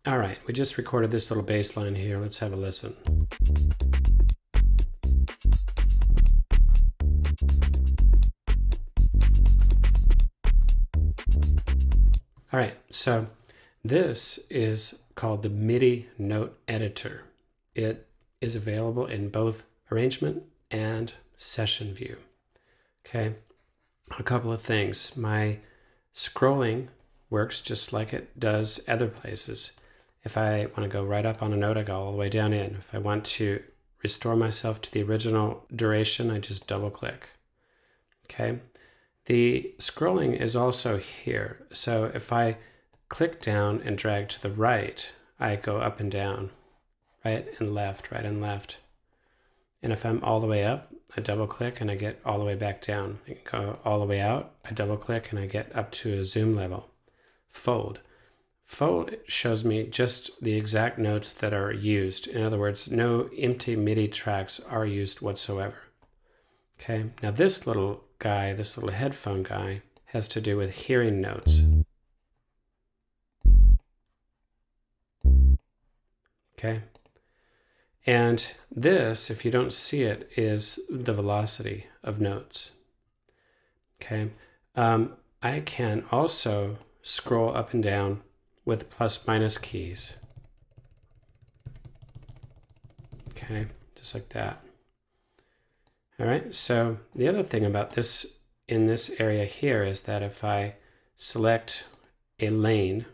All right, we just recorded this little bass line here. Let's have a listen. All right, so this is called the MIDI note editor. It is available in both arrangement and session view. Okay, a couple of things. My scrolling works just like it does other places. If I want to go right up on a note, I go all the way down in. If I want to restore myself to the original duration, I just double click. Okay. The scrolling is also here. So if I click down and drag to the right, I go up and down, right and left, right and left. And if I'm all the way up, I double click and I get all the way back down. I can go all the way out, I double click and I get up to a zoom level. Fold. Fold shows me just the exact notes that are used. In other words, no empty MIDI tracks are used whatsoever. Okay, now this little guy, this little headphone guy, has to do with hearing notes. Okay, and this, if you don't see it, is the velocity of notes. Okay, I can also scroll up and down with plus minus keys. Okay, just like that. All right, so the other thing about this in this area here is that if I select a lane,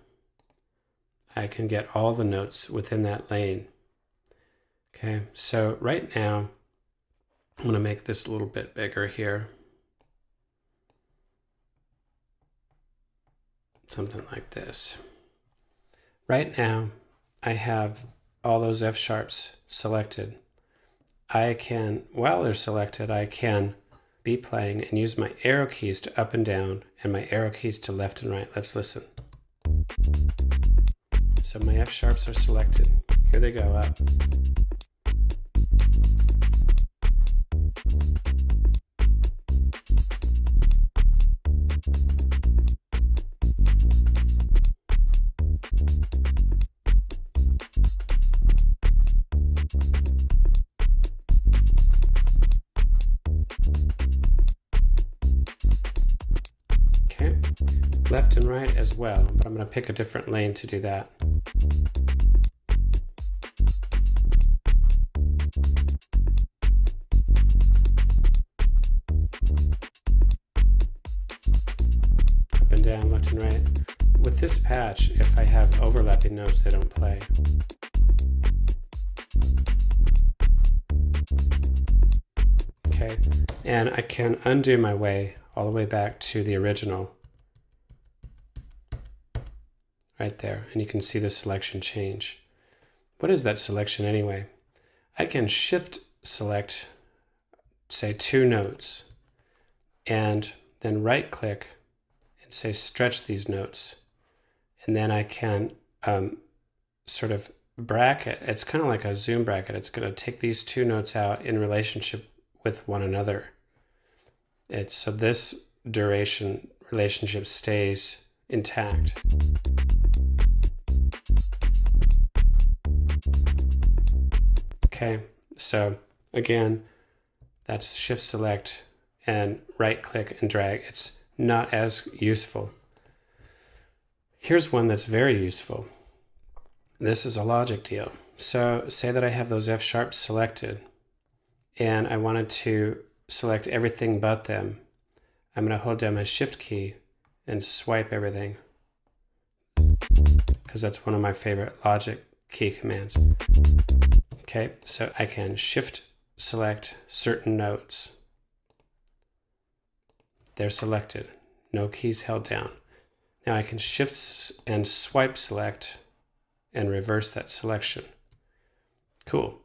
I can get all the notes within that lane. Okay, so right now, I'm going to make this a little bit bigger here. Something like this. Right now, I have all those F sharps selected. I can, while they're selected, I can be playing and use my arrow keys to up and down and my arrow keys to left and right. Let's listen. So my F sharps are selected. Here they go up. Okay, left and right as well, but I'm going to pick a different lane to do that. Up and down, left and right. With this patch, if I have overlapping notes, they don't play. Okay, and I can undo my way all the way back to the original. Right there, and you can see the selection change. What is that selection anyway? I can shift select, say 2 notes, and then right click and say stretch these notes. And then I can sort of bracket, it's kind of like a zoom bracket. It's going to take these 2 notes out in relationship with one another. So this duration relationship stays intact. Okay, so again, that's shift select and right click and drag. It's not as useful. Here's one that's very useful. This is a logic deal. So say that I have those F sharps selected and I wanted to select everything but them. I'm going to hold down my shift key and swipe everything because that's one of my favorite logic key commands. Okay, so I can shift select certain notes. They're selected, no keys held down. Now I can shift and swipe select and reverse that selection. Cool.